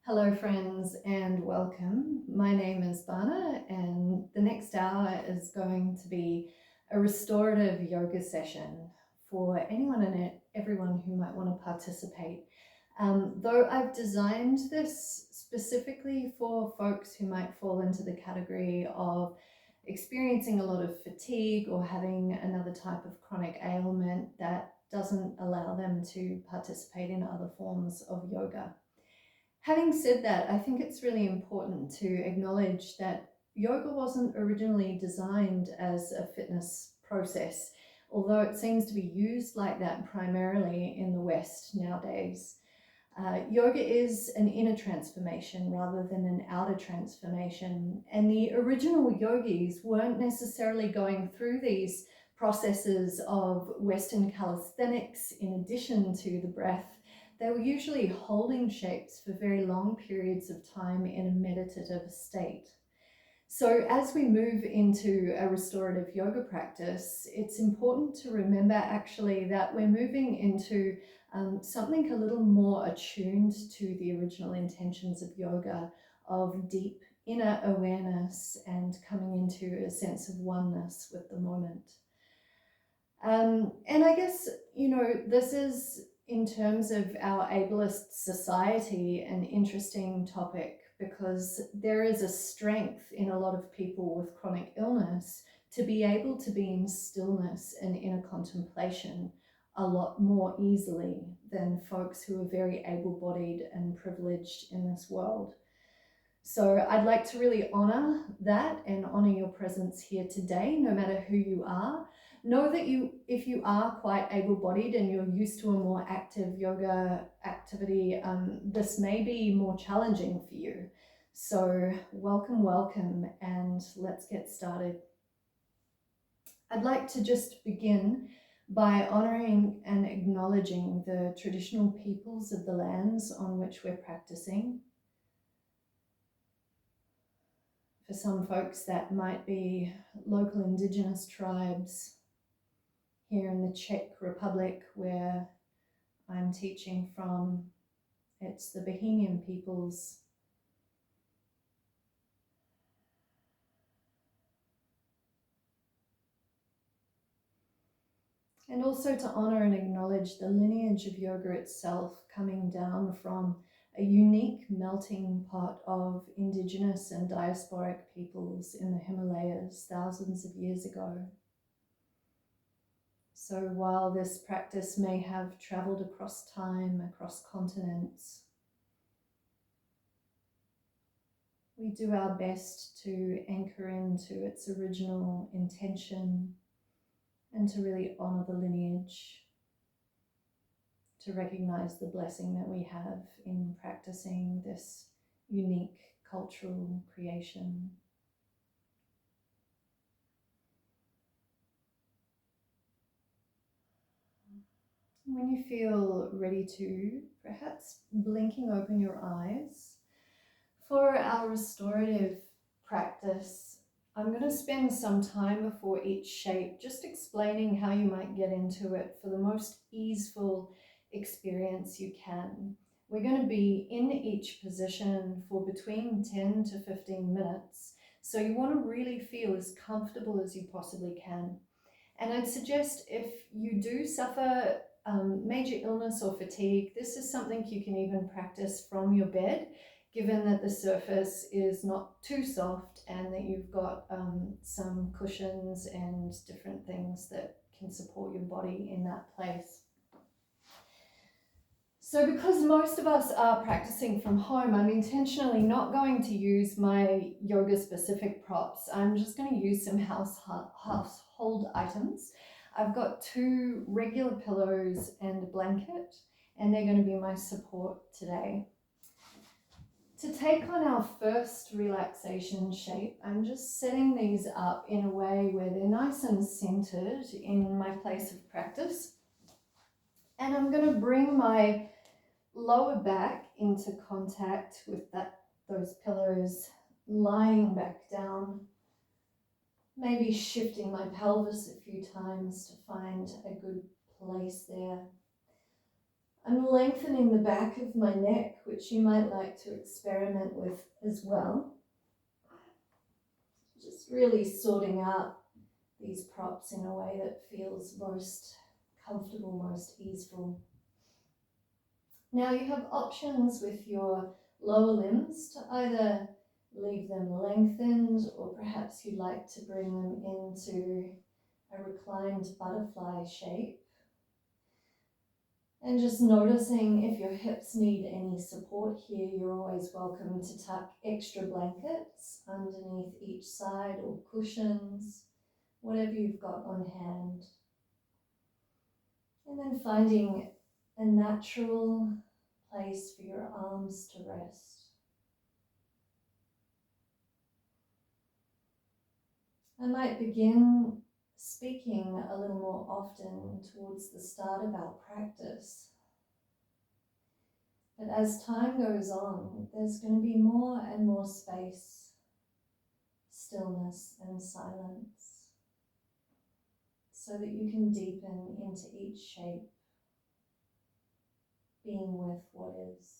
Hello friends and welcome. My name is Bana and the next hour is going to be a restorative yoga session for anyone and everyone who might want to participate. Though I've designed this specifically for folks who might fall into the category of experiencing a lot of fatigue or having another type of chronic ailment that doesn't allow them to participate in other forms of yoga. Having said that, I think it's really important to acknowledge that yoga wasn't originally designed as a fitness process, although it seems to be used like that primarily in the West nowadays. Yoga is an inner transformation rather than an outer transformation, and the original yogis weren't necessarily going through these processes of Western calisthenics in addition to the breath. They were usually holding shapes for very long periods of time in a meditative state. So as we move into a restorative yoga practice, it's important to remember actually that we're moving into something a little more attuned to the original intentions of yoga, of deep inner awareness and coming into a sense of oneness with the moment. And I guess, this is, in terms of our ableist society, an interesting topic because there is a strength in a lot of people with chronic illness to be able to be in stillness and inner contemplation a lot more easily than folks who are very able-bodied and privileged in this world. So I'd like to really honor that and honor your presence here today, no matter who you are. Know that if you are quite able-bodied and you're used to a more active yoga activity, this may be more challenging for you. So welcome, and let's get started. I'd like to just begin by honoring and acknowledging the traditional peoples of the lands on which we're practicing. For some folks, that might be local indigenous tribes. Here in the Czech Republic, where I'm teaching from, it's the Bohemian peoples. And also to honor and acknowledge the lineage of yoga itself, coming down from a unique melting pot of indigenous and diasporic peoples in the Himalayas thousands of years ago. So while this practice may have traveled across time, across continents, we do our best to anchor into its original intention and to really honor the lineage, to recognize the blessing that we have in practicing this unique cultural creation. When you feel ready to, perhaps blinking open your eyes. For our restorative practice, I'm going to spend some time before each shape just explaining how you might get into it for the most easeful experience you can. We're going to be in each position for between 10 to 15 minutes, so you want to really feel as comfortable as you possibly can. And I'd suggest if you do suffer major illness or fatigue, this is something you can even practice from your bed, given that the surface is not too soft and that you've got some cushions and different things that can support your body in that place. So because most of us are practicing from home, I'm intentionally not going to use my yoga specific props. I'm just going to use some household items. I've got 2 regular pillows and a blanket, and they're going to be my support today. To take on our first relaxation shape, I'm just setting these up in a way where they're nice and centered in my place of practice. And I'm going to bring my lower back into contact with those pillows, lying back down, maybe shifting my pelvis a few times to find a good place there. I'm lengthening the back of my neck, which you might like to experiment with as well. Just really sorting out these props in a way that feels most comfortable, most easeful. Now you have options with your lower limbs to either leave them lengthened, or perhaps you'd like to bring them into a reclined butterfly shape. And just noticing if your hips need any support here, you're always welcome to tuck extra blankets underneath each side or cushions, whatever you've got on hand. And then finding a natural place for your arms to rest. I might begin speaking a little more often towards the start of our practice. But as time goes on, there's going to be more and more space, stillness and silence, so that you can deepen into each shape, being with what is.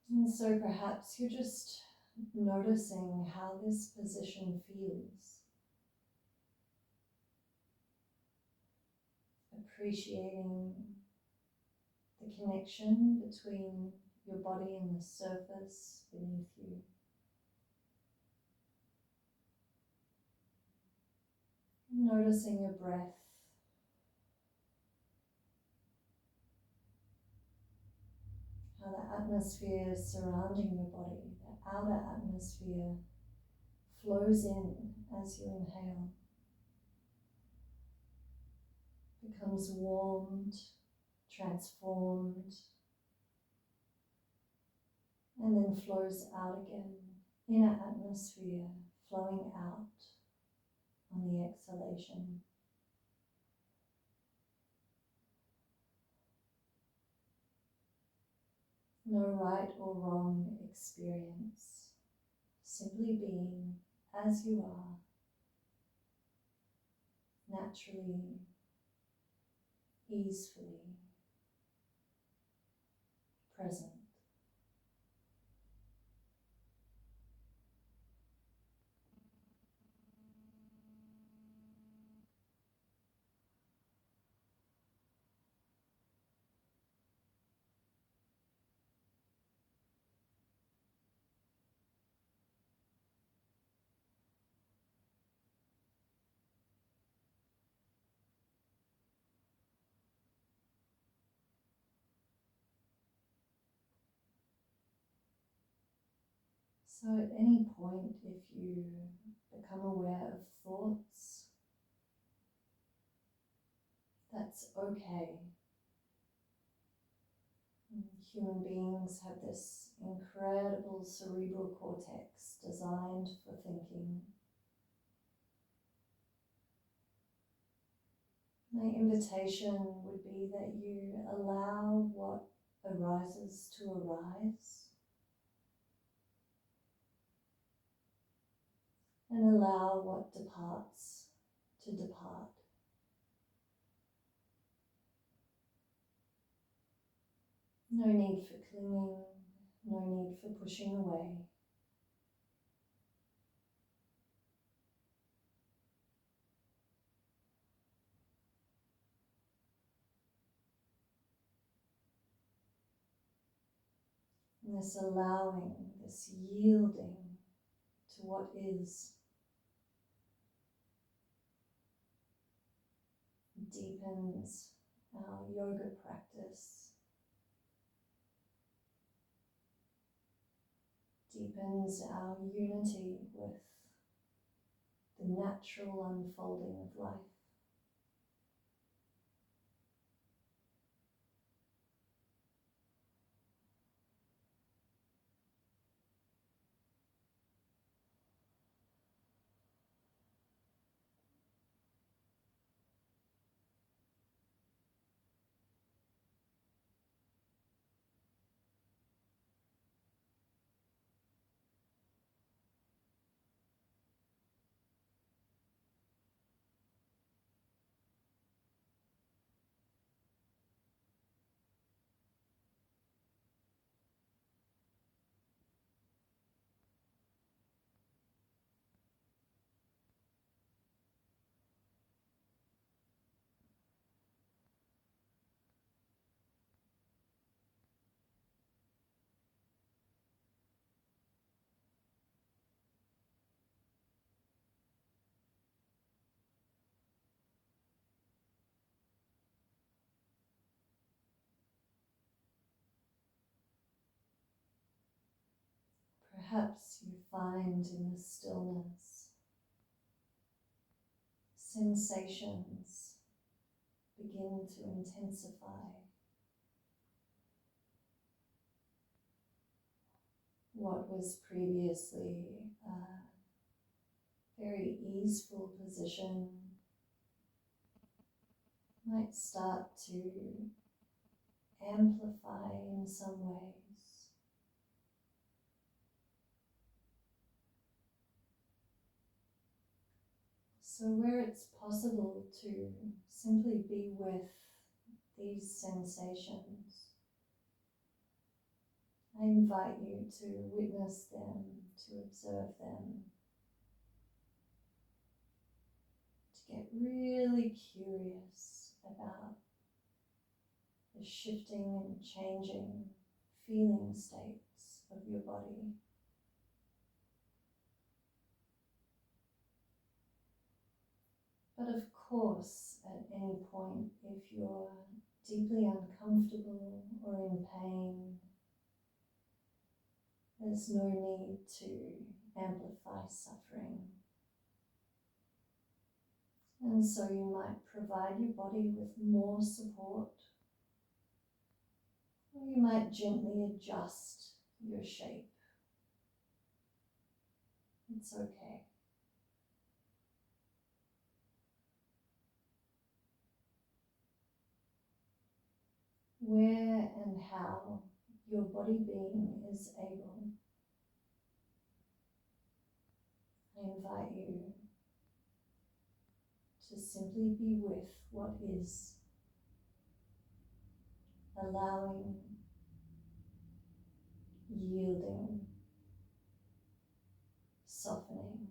And so perhaps you're just noticing how this position feels, appreciating the connection between your body and the surface beneath you. Noticing your breath, how the atmosphere surrounding your body, the outer atmosphere, flows in as you inhale, becomes warmed, transformed, and then flows out again. Inner atmosphere flowing out on the exhalation. No right or wrong experience, simply being as you are, naturally, easefully present. So at any point, if you become aware of thoughts, that's okay. Human beings have this incredible cerebral cortex designed for thinking. My invitation would be that you allow what arises to arise, and allow what departs to depart. No need for clinging, no need for pushing away. And this allowing, this yielding to what is, deepens our yoga practice, deepens our unity with the natural unfolding of life. perhaps you find in the stillness sensations begin to intensify. What was previously a very easeful position might start to amplify in some ways. So where it's possible to simply be with these sensations, I invite you to witness them, to observe them, to get really curious about the shifting and changing feeling states of your body. But of course, at any point, if you're deeply uncomfortable or in pain, there's no need to amplify suffering. And so you might provide your body with more support, or you might gently adjust your shape. It's okay. Where and how your body being is able, I invite you to simply be with what is, allowing, yielding, softening.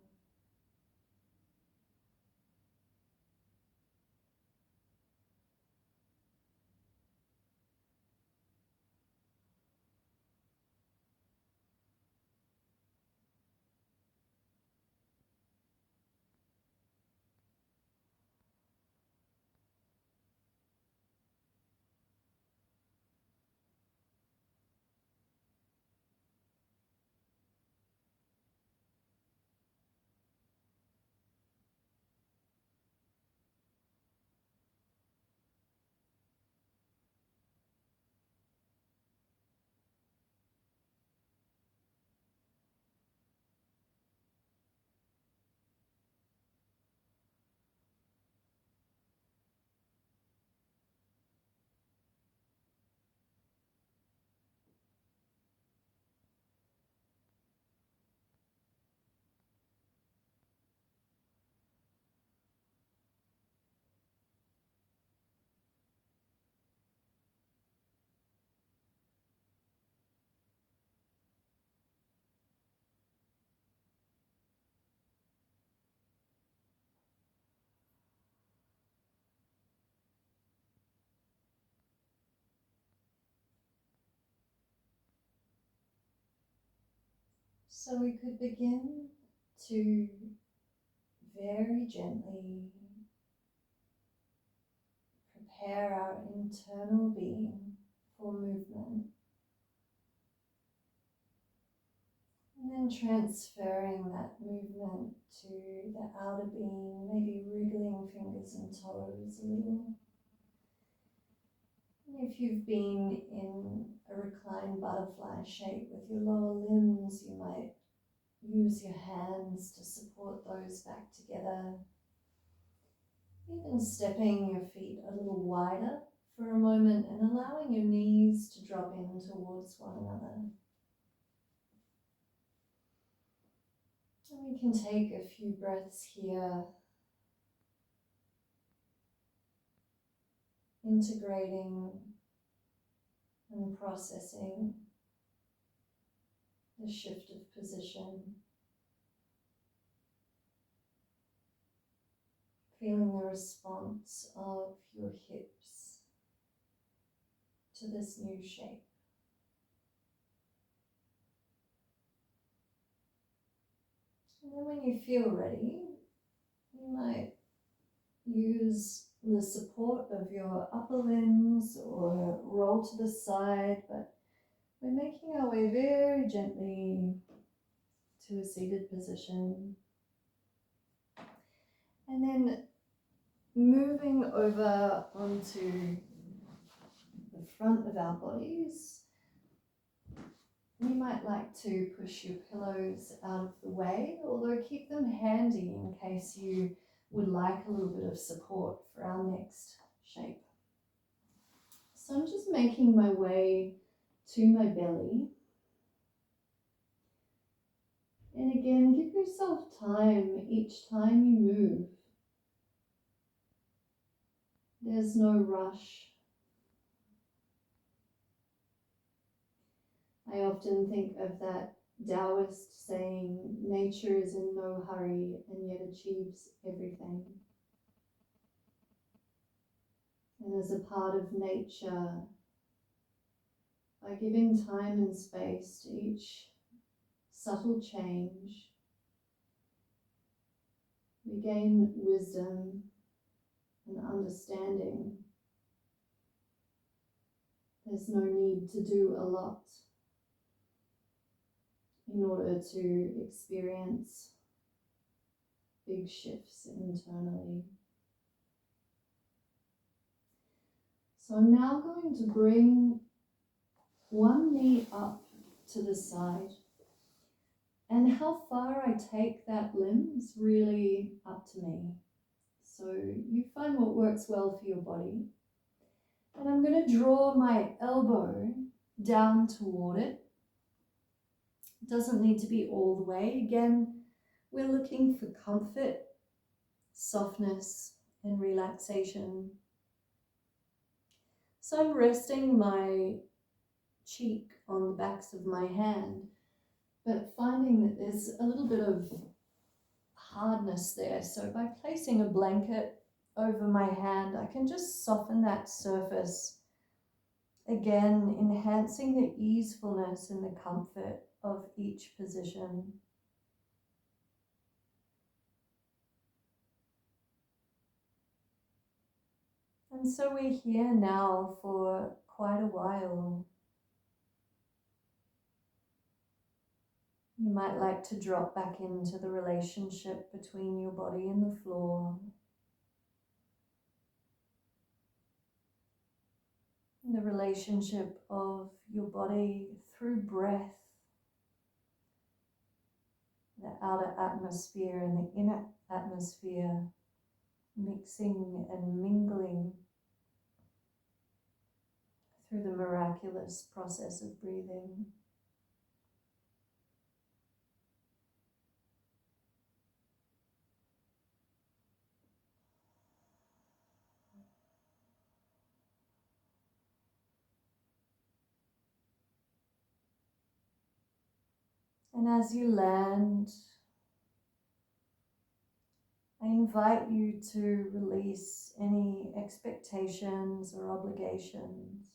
So we could begin to very gently prepare our internal being for movement, and then transferring that movement to the outer being, maybe wriggling fingers and toes a little. And if you've been in a reclined butterfly shape with your lower limbs, you might use your hands to support those back together. Even stepping your feet a little wider for a moment and allowing your knees to drop in towards one another. And we can take a few breaths here, integrating and processing the shift of position, feeling the response of your hips to this new shape. And then when you feel ready, you might use the support of your upper limbs or roll to the side, but we're making our way very gently to a seated position. And then moving over onto the front of our bodies, you might like to push your pillows out of the way, although keep them handy in case you would like a little bit of support for our next shape. So I'm just making my way to my belly. And again, give yourself time each time you move. There's no rush. I often think of that Taoist saying, nature is in no hurry and yet achieves everything. And as a part of nature, by giving time and space to each subtle change, we gain wisdom and understanding. There's no need to do a lot in order to experience big shifts internally. So I'm now going to bring one knee up to the side. And how far I take that limb is really up to me. So you find what works well for your body. And I'm going to draw my elbow down toward it. It doesn't need to be all the way. Again, we're looking for comfort, softness, and relaxation. So I'm resting my cheek on the backs of my hand, but finding that there's a little bit of hardness there. So by placing a blanket over my hand, I can just soften that surface. Again, enhancing the easefulness and the comfort of each position. And so we're here now for quite a while. You might like to drop back into the relationship between your body and the floor. The relationship of your body through breath, the outer atmosphere and the inner atmosphere, mixing and mingling through the miraculous process of breathing. And as you land, I invite you to release any expectations or obligations.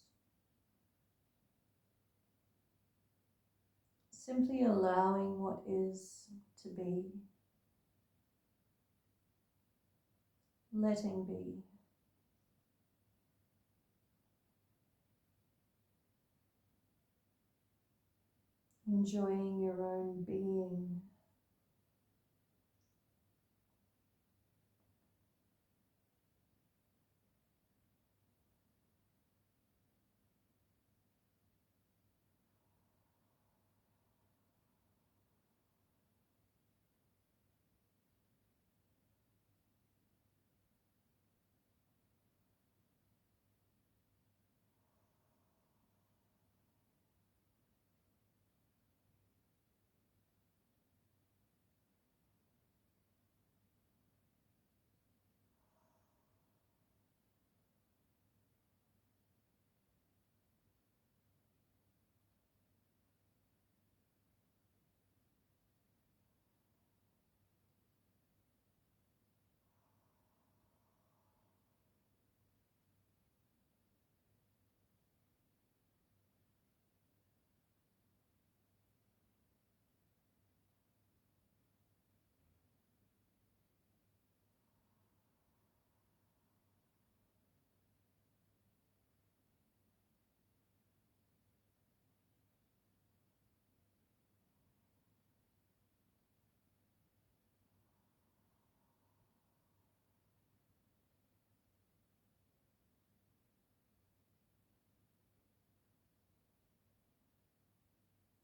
Simply allowing what is to be, letting be. Enjoying your own being.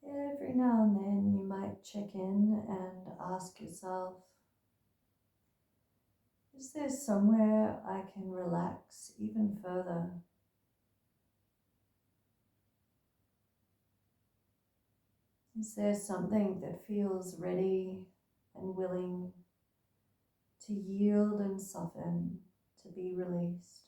Every now and then you might check in and ask yourself, is there somewhere I can relax even further? Is there something that feels ready and willing to yield and soften, to be released?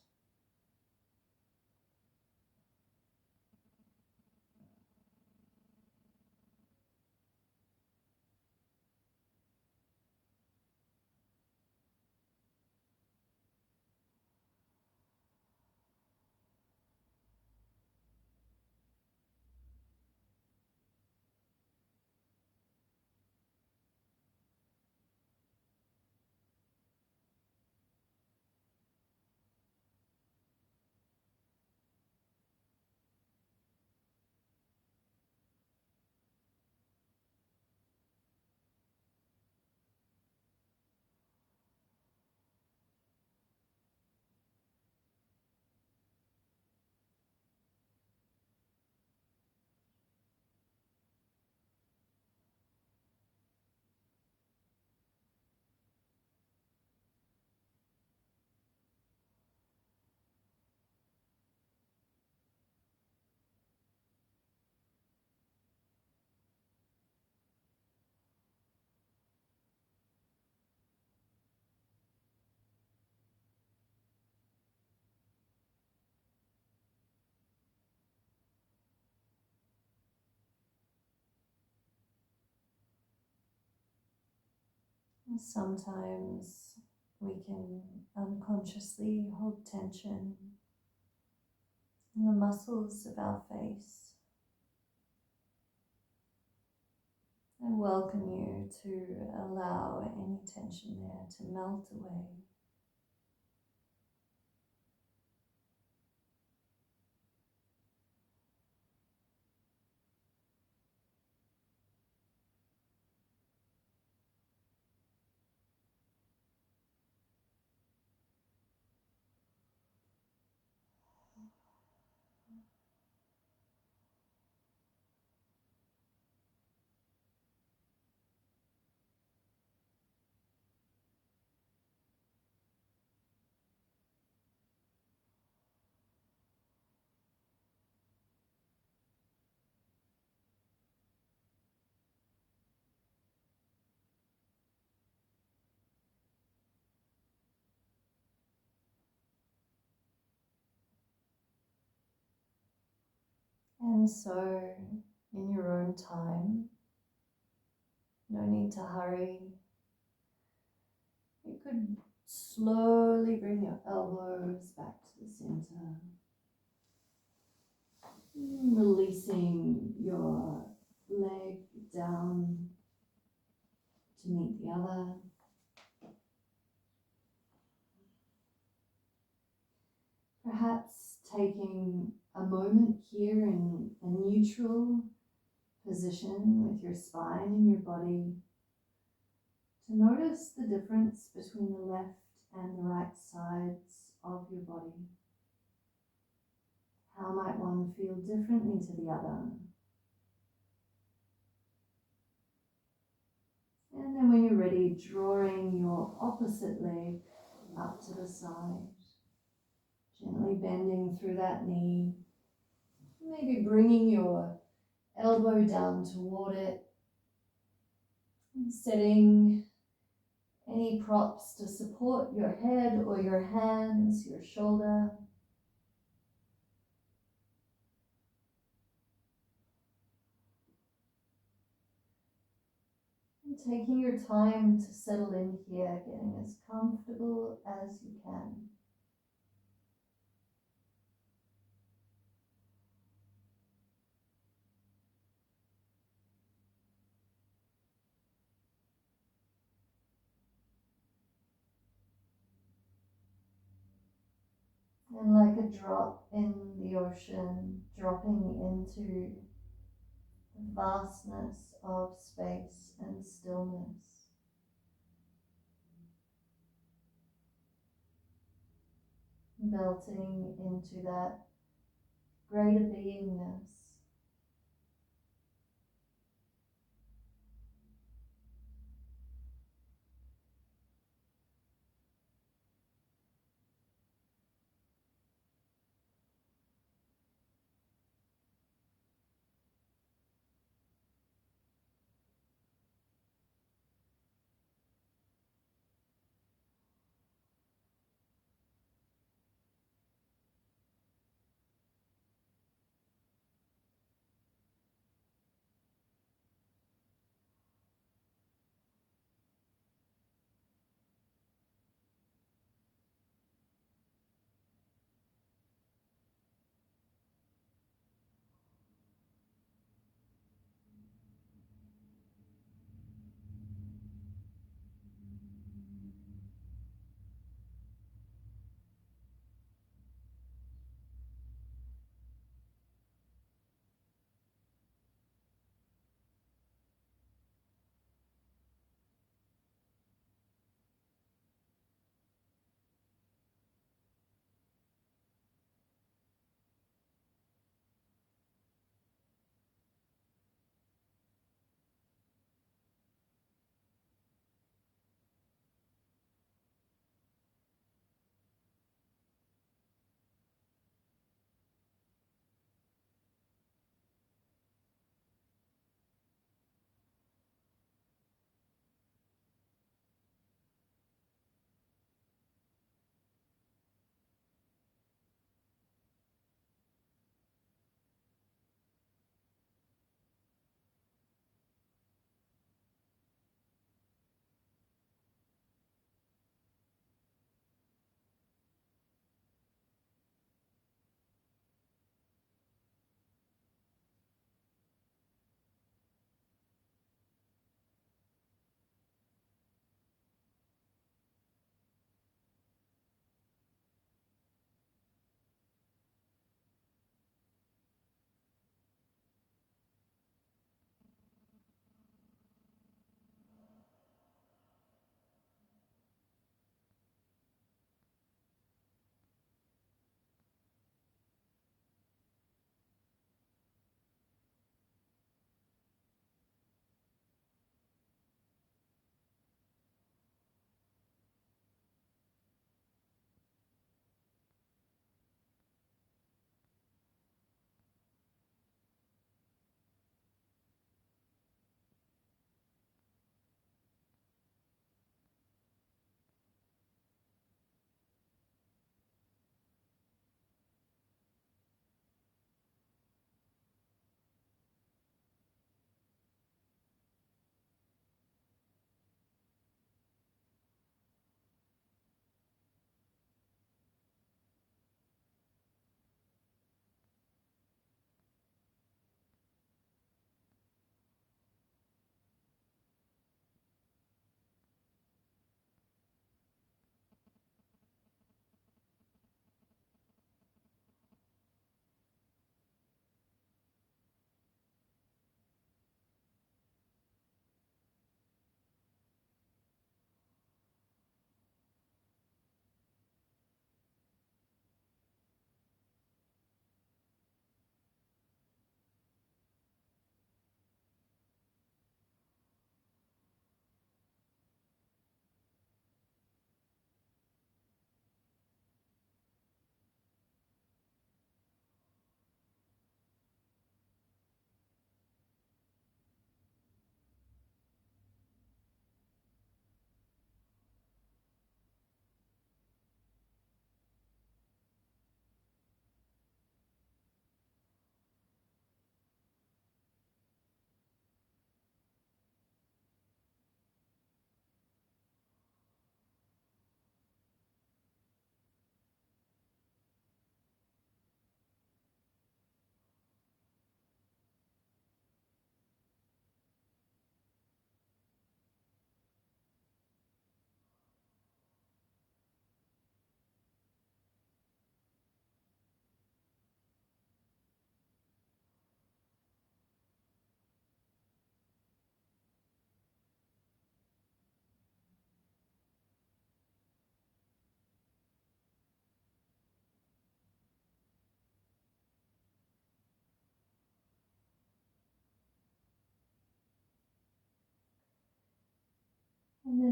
Sometimes we can unconsciously hold tension in the muscles of our face. I welcome you to allow any tension there to melt away. And so, in your own time, no need to hurry. You could slowly bring your elbows back to the center, releasing your leg down to meet the other. Perhaps taking a moment here in a neutral position with your spine and your body to notice the difference between the left and the right sides of your body. How might one feel differently to the other? And then when you're ready, drawing your opposite leg up to the side, gently bending through that knee, maybe bringing your elbow down toward it, and setting any props to support your head or your hands, your shoulder. And taking your time to settle in here, getting as comfortable as you can. And like a drop in the ocean, dropping into the vastness of space and stillness. Melting into that greater beingness.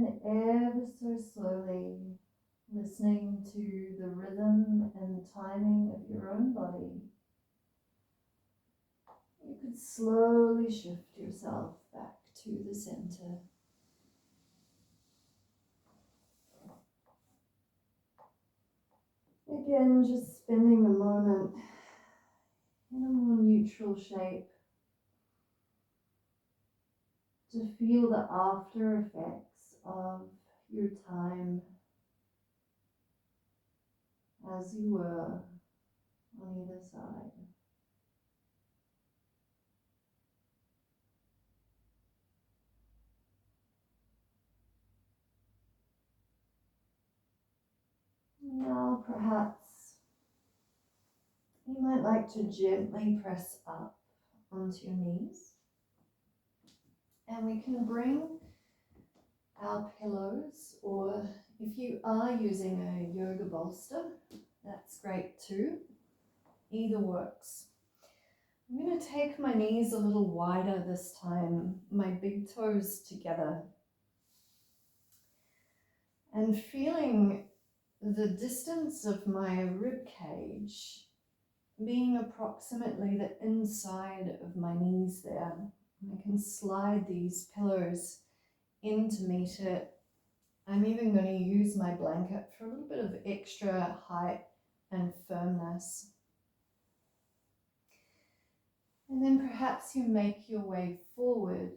then ever so slowly listening to the rhythm and timing of your own body, you could slowly shift yourself back to the center. Again, just spending a moment in a more neutral shape to feel the after effects of your time as you were on either side. Now perhaps you might like to gently press up onto your knees, and we can bring our pillows, or if you are using a yoga bolster, that's great too. Either works. I'm going to take my knees a little wider this time, my big toes together, and feeling the distance of my rib cage being approximately the inside of my knees there. I can slide these pillows in to meet it. I'm even going to use my blanket for a little bit of extra height and firmness. And then perhaps you make your way forward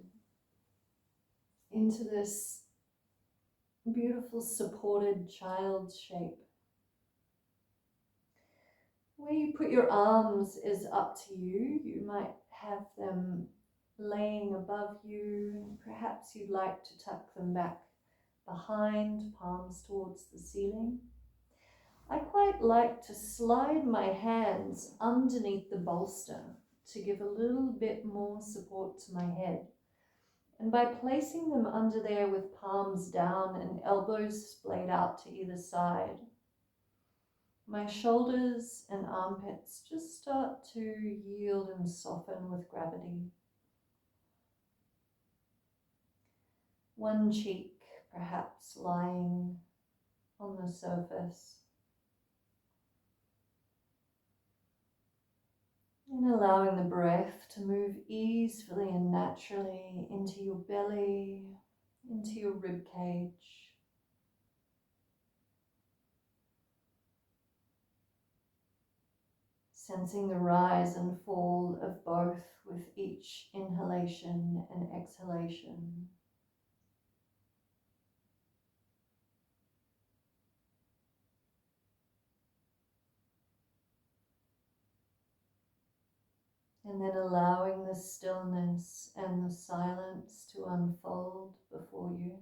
into this beautiful supported child shape. Where you put your arms is up to you. You might have them laying above you. Perhaps you'd like to tuck them back behind, palms towards the ceiling. I quite like to slide my hands underneath the bolster to give a little bit more support to my head. And by placing them under there with palms down and elbows splayed out to either side, my shoulders and armpits just start to yield and soften with gravity. One cheek perhaps lying on the surface. And allowing the breath to move easily and naturally into your belly, into your rib cage. Sensing the rise and fall of both with each inhalation and exhalation. And then allowing the stillness and the silence to unfold before you.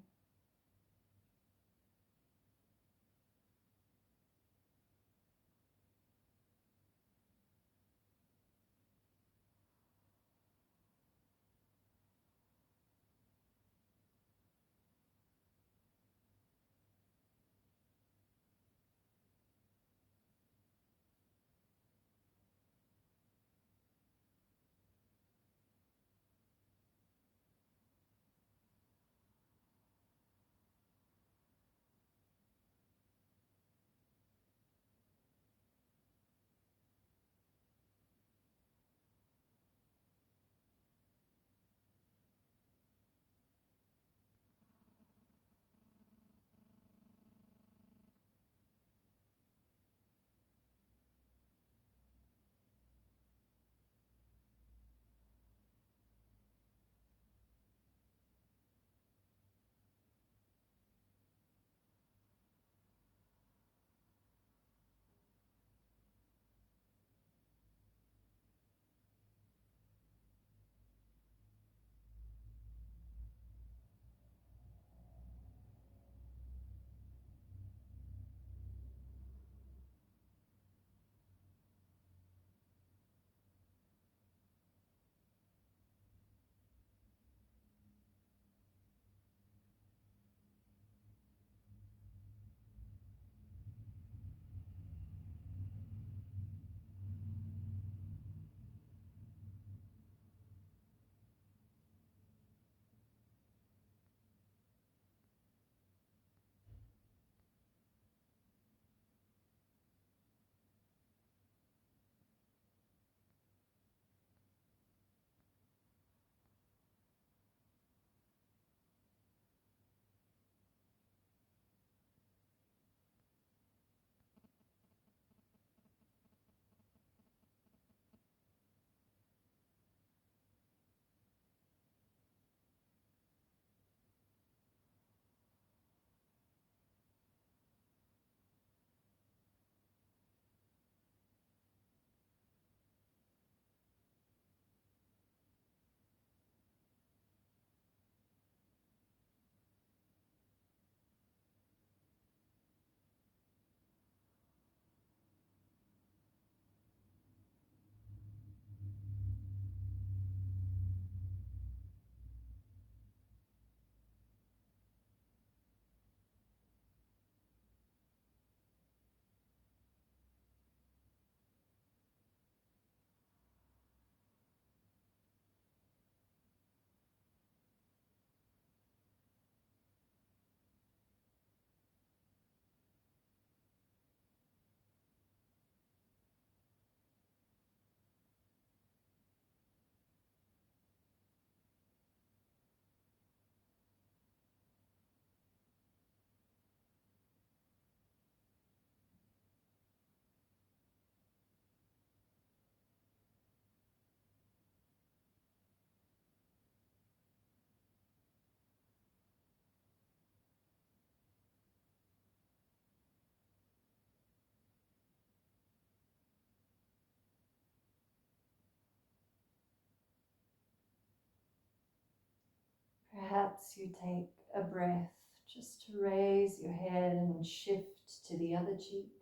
perhaps you take a breath just to raise your head and shift to the other cheek.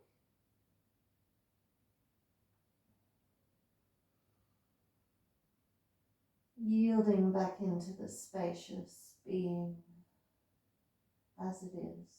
Yielding back into the spacious being as it is.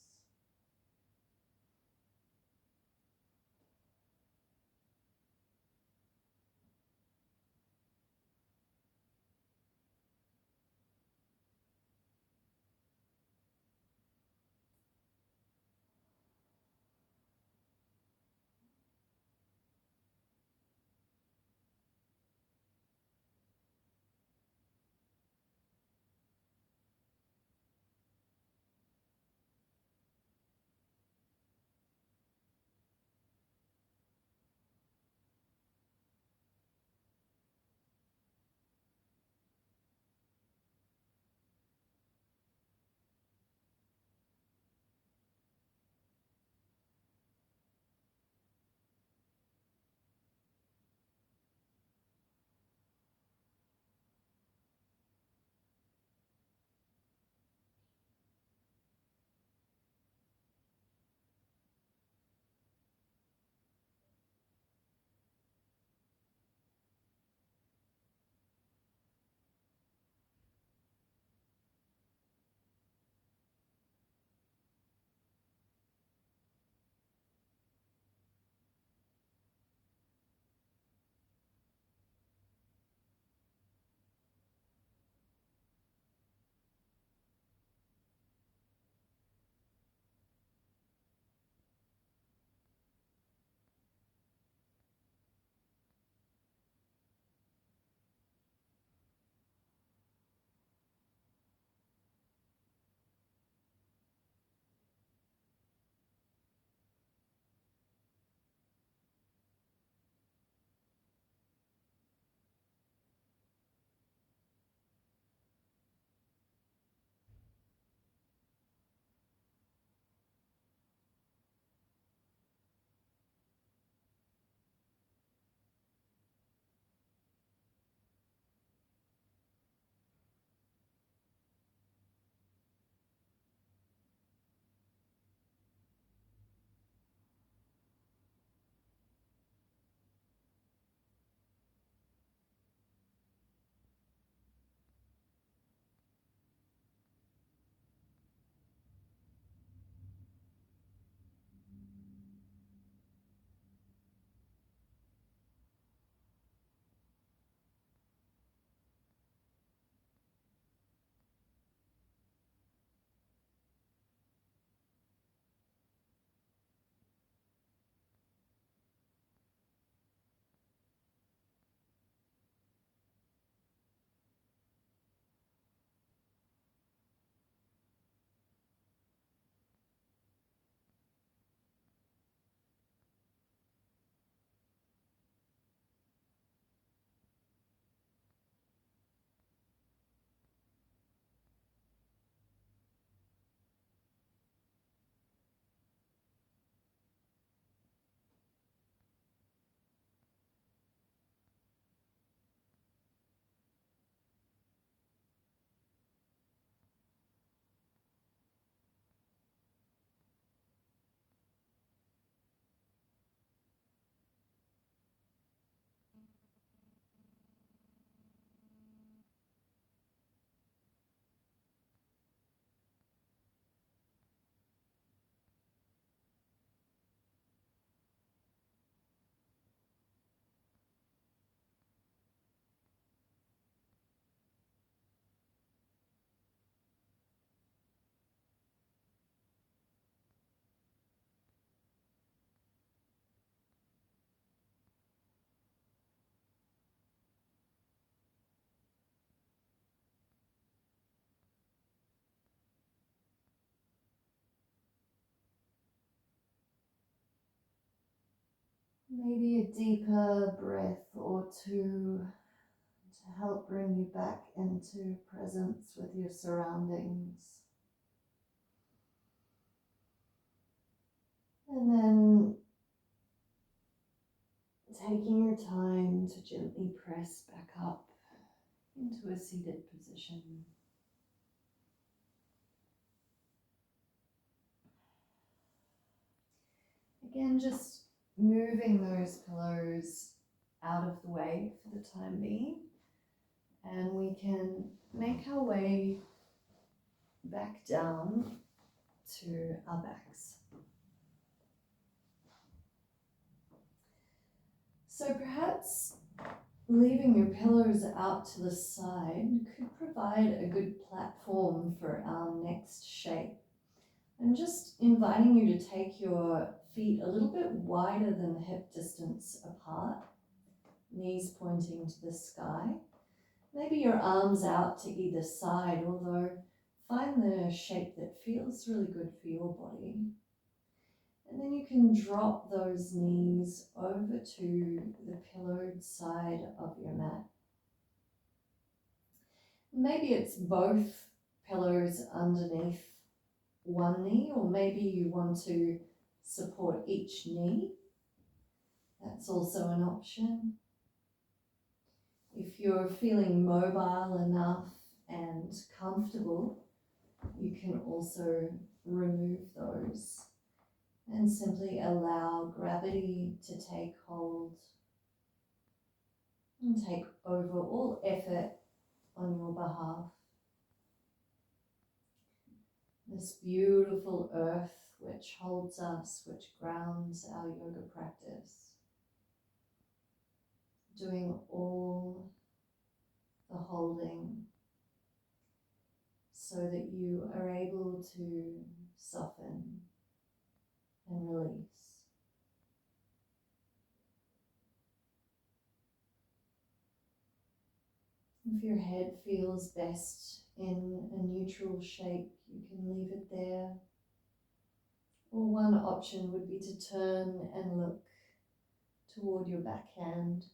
Maybe a deeper breath or two to help bring you back into presence with your surroundings. And then taking your time to gently press back up into a seated position. Again, just moving those pillows out of the way for the time being, and we can make our way back down to our backs. So perhaps leaving your pillows out to the side could provide a good platform for our next shape. I'm just inviting you to take your feet a little bit wider than hip distance apart, knees pointing to the sky. Maybe your arms out to either side, although find the shape that feels really good for your body. And then you can drop those knees over to the pillowed side of your mat. Maybe it's both pillows underneath one knee, or maybe you want to support each knee. That's also an option. If you're feeling mobile enough and comfortable, you can also remove those and simply allow gravity to take hold and take over all effort on your behalf. This beautiful earth which holds us, which grounds our yoga practice, doing all the holding so that you are able to soften and release. If your head feels best in a neutral shape, you can leave it there. Or one option would be to turn and look toward your backhand.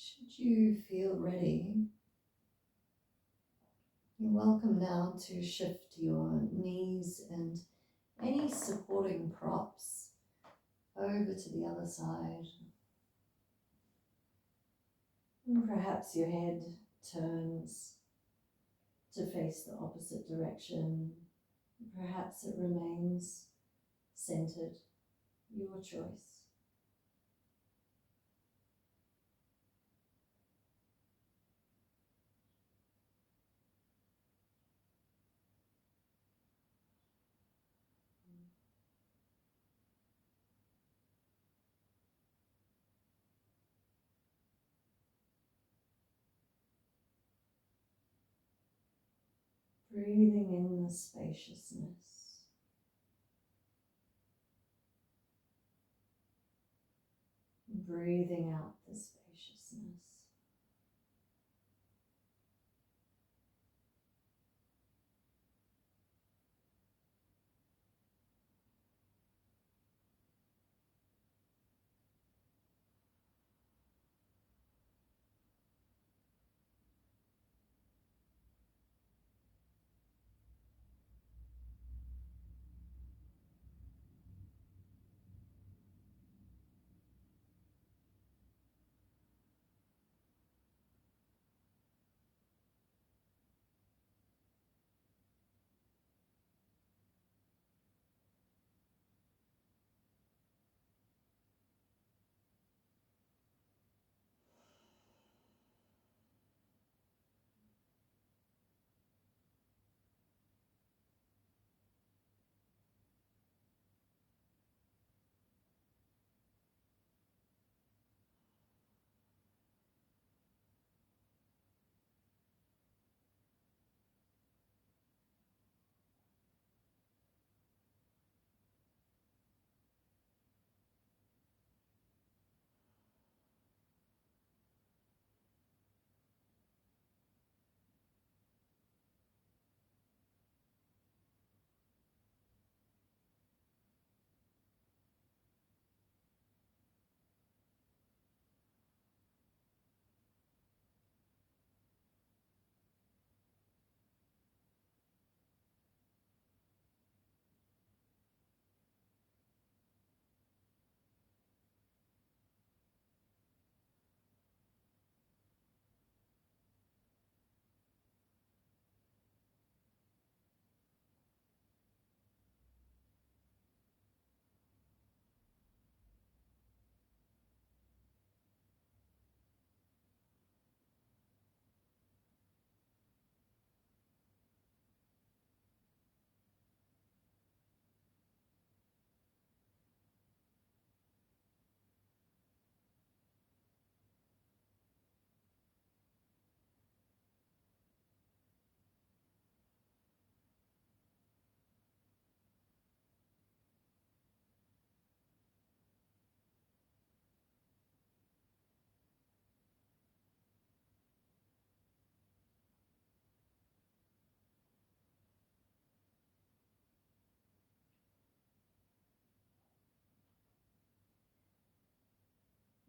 Should you feel ready, you're welcome now to shift your knees and any supporting props over to the other side. And perhaps your head turns to face the opposite direction. Perhaps it remains centered, your choice. Breathing in the spaciousness. Breathing out the spaciousness.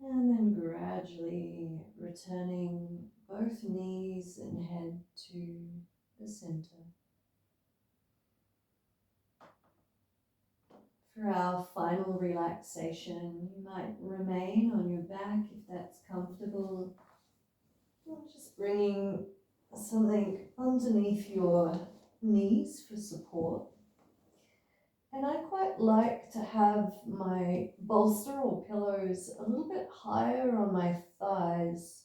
And then gradually returning both knees and head to the center. For our final relaxation, you might remain on your back if that's comfortable. Or just bringing something underneath your knees for support. And I quite like to have my bolster or pillows a little bit higher on my thighs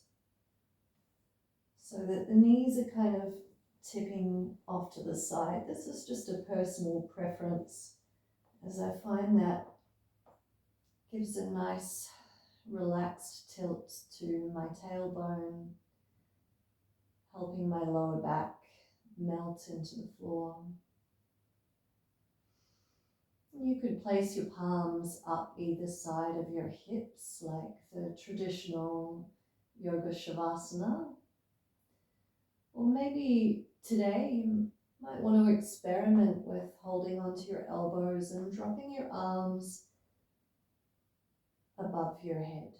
so that the knees are kind of tipping off to the side. This is just a personal preference, as I find that gives a nice relaxed tilt to my tailbone, helping my lower back melt into the floor. You could place your palms up either side of your hips like the traditional yoga shavasana. Or maybe today you might want to experiment with holding onto your elbows and dropping your arms above your head.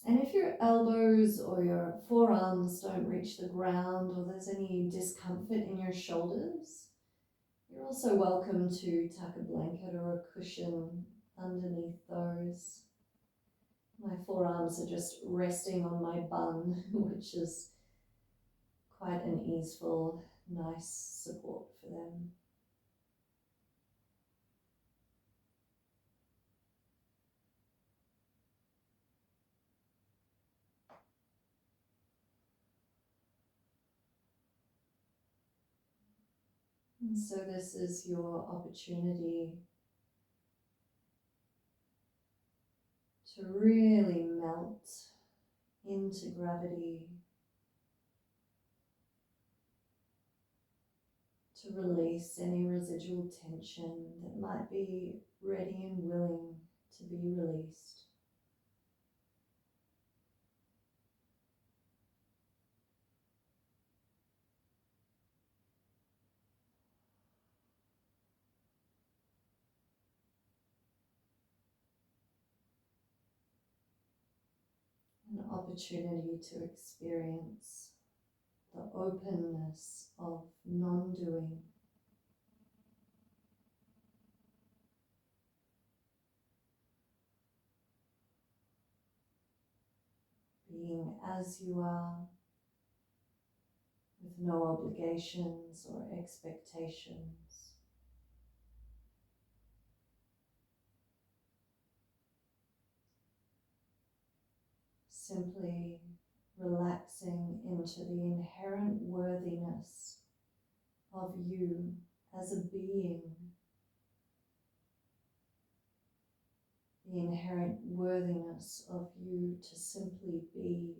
And if your elbows or your forearms don't reach the ground, or there's any discomfort in your shoulders, you're also welcome to tuck a blanket or a cushion underneath those. My forearms are just resting on my bum, which is quite an easeful, nice support for them. And so this is your opportunity to really melt into gravity, to release any residual tension that might be ready and willing to be released. An opportunity to experience the openness of non-doing, being as you are, with no obligations or expectations. Simply relaxing into the inherent worthiness of you as a being, the inherent worthiness of you to simply be.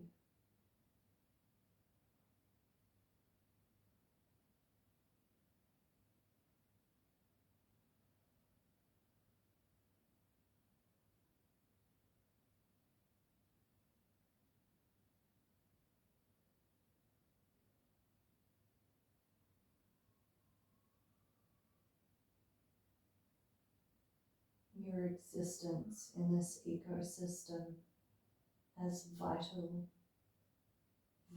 Your existence in this ecosystem as vital,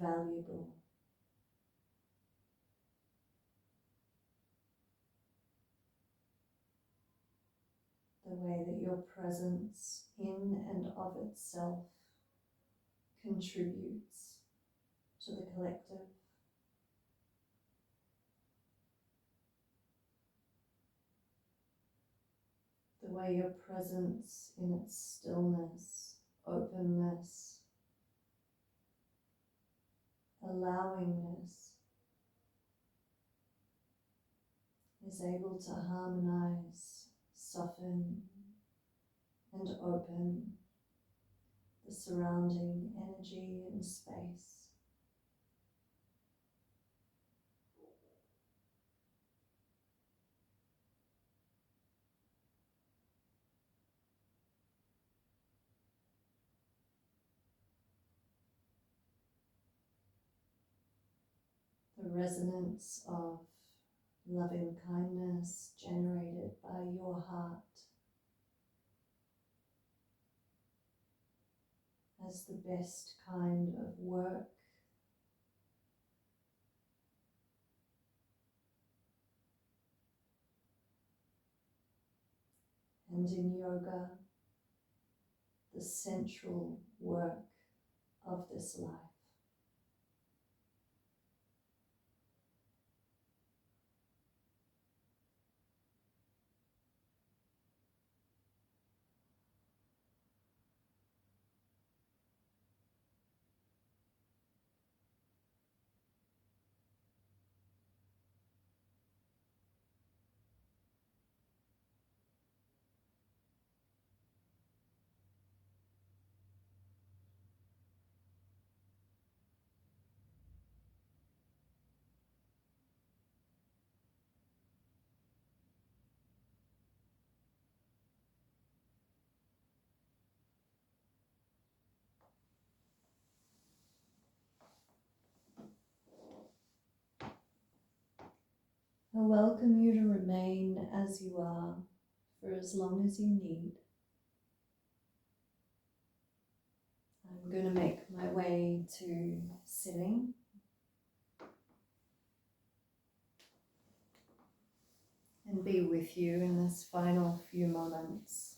valuable. The way that your presence in and of itself contributes to the collective. The way your presence in its stillness, openness, allowingness is able to harmonize, soften, and open the surrounding energy and space. The resonance of loving kindness generated by your heart as the best kind of work and in yoga, the central work of this life. I welcome you to remain as you are for as long as you need. I'm I'm going to make my way to sitting. And be with you in this final few moments.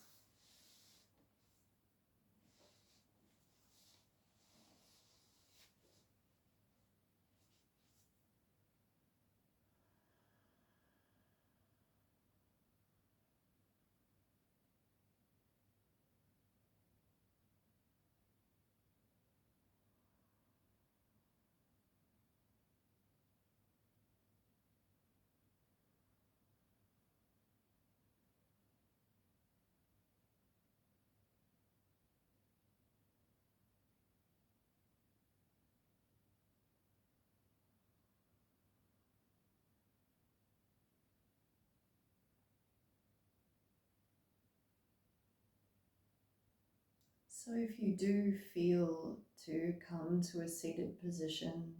So if you do feel to come to a seated position,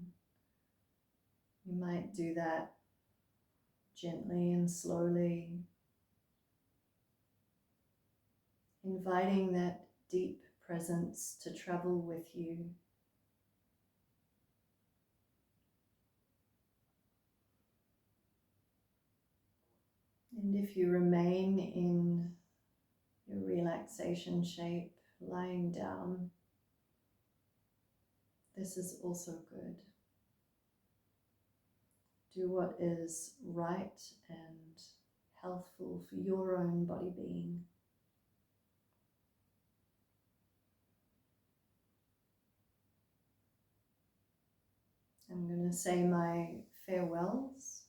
you might do that gently and slowly, inviting that deep presence to travel with you. And if you remain in your relaxation shape, lying down, this is also good. Do what is right and healthful for your own body being. I'm going to say my farewells,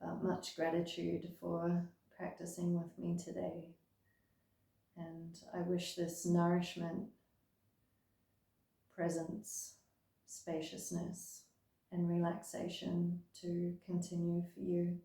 about much gratitude for practicing with me today. And I wish this nourishment, presence, spaciousness, and relaxation to continue for you.